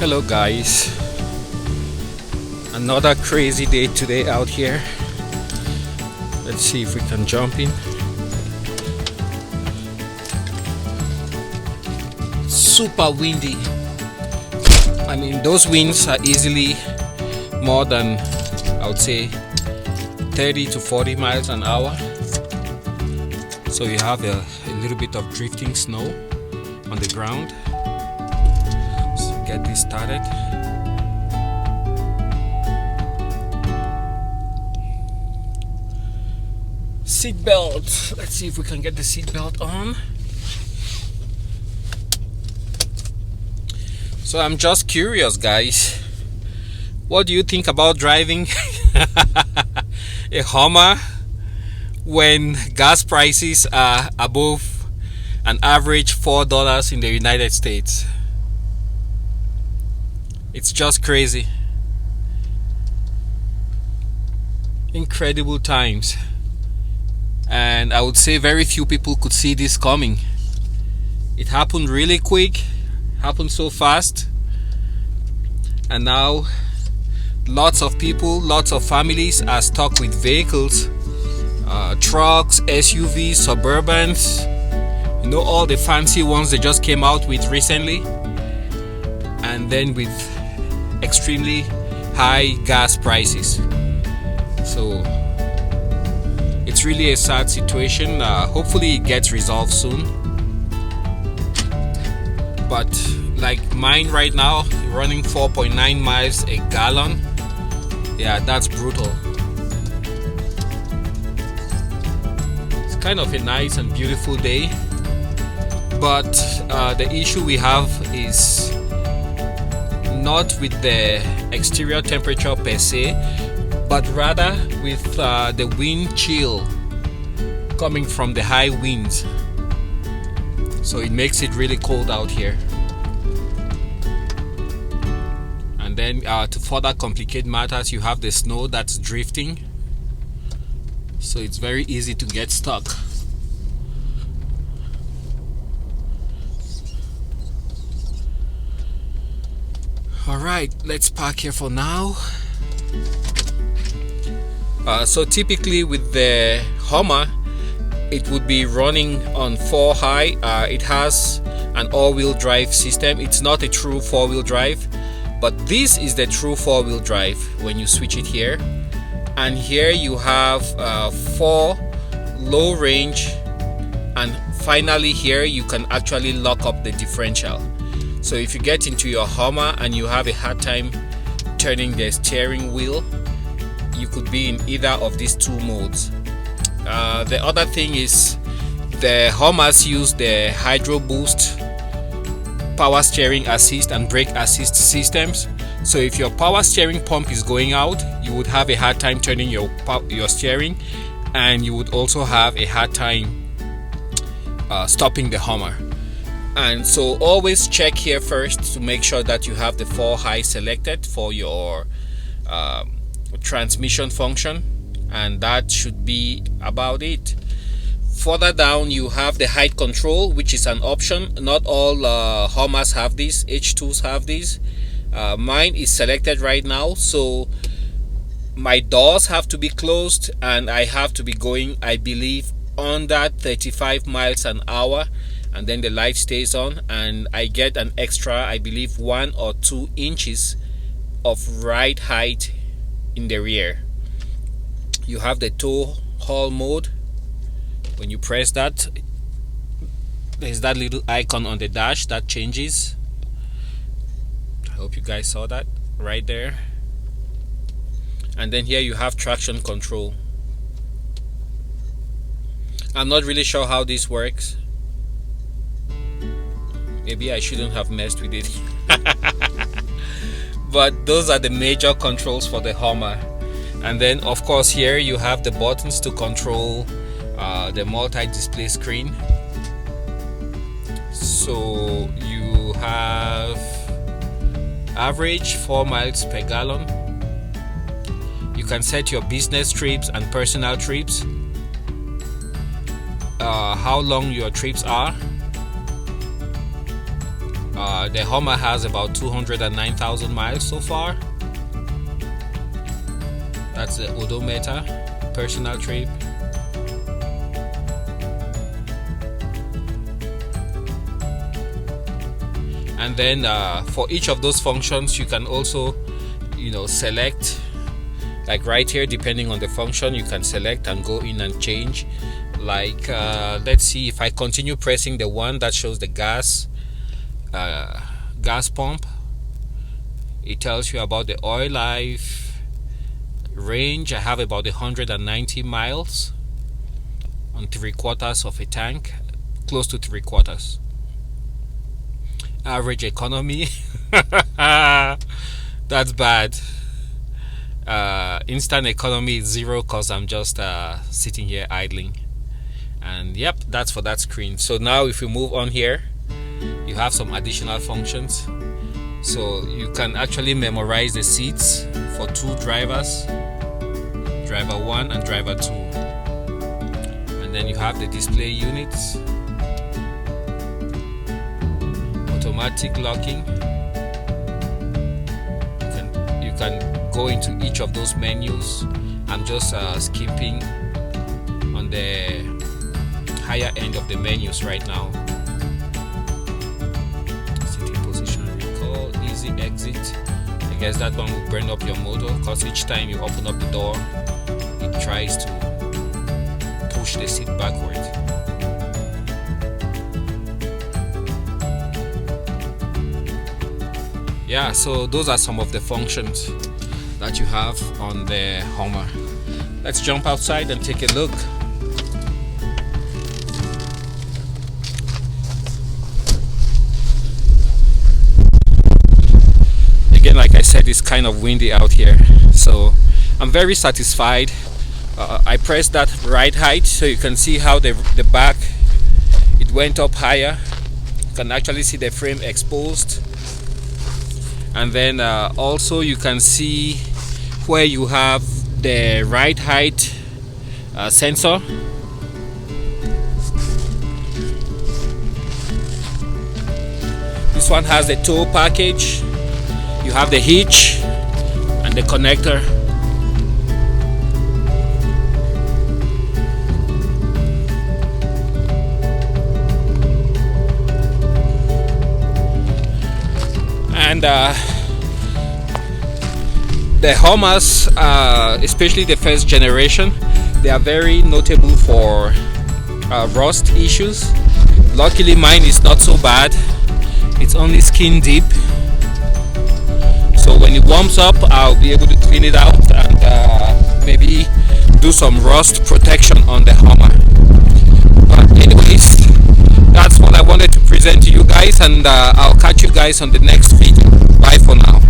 Hello guys, another crazy day today out here. Let's see if we can jump in. Super windy. I mean, those winds are easily more than, I would say, 30 to 40 miles an hour. So you have a little bit of drifting snow on the ground. So get this started. Seat belt. Let's see if we can get the seat belt on. So I'm just curious, guys. What do you think about driving a Hummer when gas prices are above an average $4 in the United States? It's just crazy. Incredible times. And I would say very few people could see this coming. It happened really quick, happened so fast, and now lots of people, lots of families are stuck with vehicles, trucks, SUVs, Suburbans, you know, all the fancy ones they just came out with recently, and then with extremely high gas prices. So it's really a sad situation. Hopefully it gets resolved soon. But like mine right now, running 4.9 miles a gallon. Yeah, that's brutal. It's kind of a nice and beautiful day. But the issue we have is not with the exterior temperature per se, but rather with the wind chill coming from the high winds. So it makes it really cold out here. And then to further complicate matters, you have the snow that's drifting. So it's very easy to get stuck. Alright, let's park here for now. So typically with the Hummer, it would be running on 4 high. It has an all-wheel drive system. It's not a true 4-wheel drive, but this is the true 4-wheel drive when you switch it here. And here you have 4 low range, and finally here you can actually lock up the differential. So if you get into your Hummer and you have a hard time turning the steering wheel, you could be in either of these 2 modes. The other thing is the Hummers use the Hydro Boost power steering assist and brake assist systems. So if your power steering pump is going out, you would have a hard time turning your steering, and you would also have a hard time stopping the Hummer. And so always check here first to make sure that you have the 4 high selected for your transmission function, and that should be about it. Further down you have the height control, which is an option. Not all Hummers have this. H2s have these. Mine is selected right now, so my doors have to be closed and I have to be going, I believe, under 35 miles an hour, and then the light stays on, and I get an extra, I believe, 1 or 2 inches of ride height in the rear. You have the tow haul mode. When you press that, there's that little icon on the dash that changes. I hope you guys saw that right there. And then here you have traction control. I'm not really sure how this works. Maybe I shouldn't have messed with it. But those are the major controls for the Hummer. And then of course here you have the buttons to control the multi-display screen. So you have average 4 miles per gallon. You can set your business trips and personal trips, how long your trips are, The Hummer has about 209,000 miles so far. That's the odometer, personal trip. And then for each of those functions, you can also, select. Like right here, depending on the function, you can select and go in and change. Like let's see, if I continue pressing the one that shows the gas pump, it tells you about the oil life range. I have about 190 miles on 3/4 of a tank, close to 3/4. Average economy, that's bad. Instant economy is 0 because I'm just sitting here idling. And yep, that's for that screen. So now if we move on here, you have some additional functions. So you can actually memorize the seats for 2 drivers, driver 1 and driver 2. And then you have the display units, automatic locking. You can go into each of those menus. I'm just skipping on the higher end of the menus right now. Sitting position recall, easy exit. I guess that one will burn up your motor because each time you open up the door, it tries to push the seat backward. Yeah, so those are some of the functions that you have on the Hummer. Let's jump outside and take a look. Again, like I said, it's kind of windy out here, so I'm very satisfied. I pressed that ride height so you can see how the back, it went up higher. You can actually see the frame exposed. And then also you can see where you have the ride height sensor. This one has the tow package. You have the hitch and the connector. And the Hummers, especially the first generation, they are very notable for rust issues. Luckily mine is not so bad. It's only skin deep, so when it warms up I'll be able to clean it out and maybe do some rust protection on the Hummer. But anyways, that's what I wanted to present to you guys, and I'll catch you guys on the next video. Bye for now.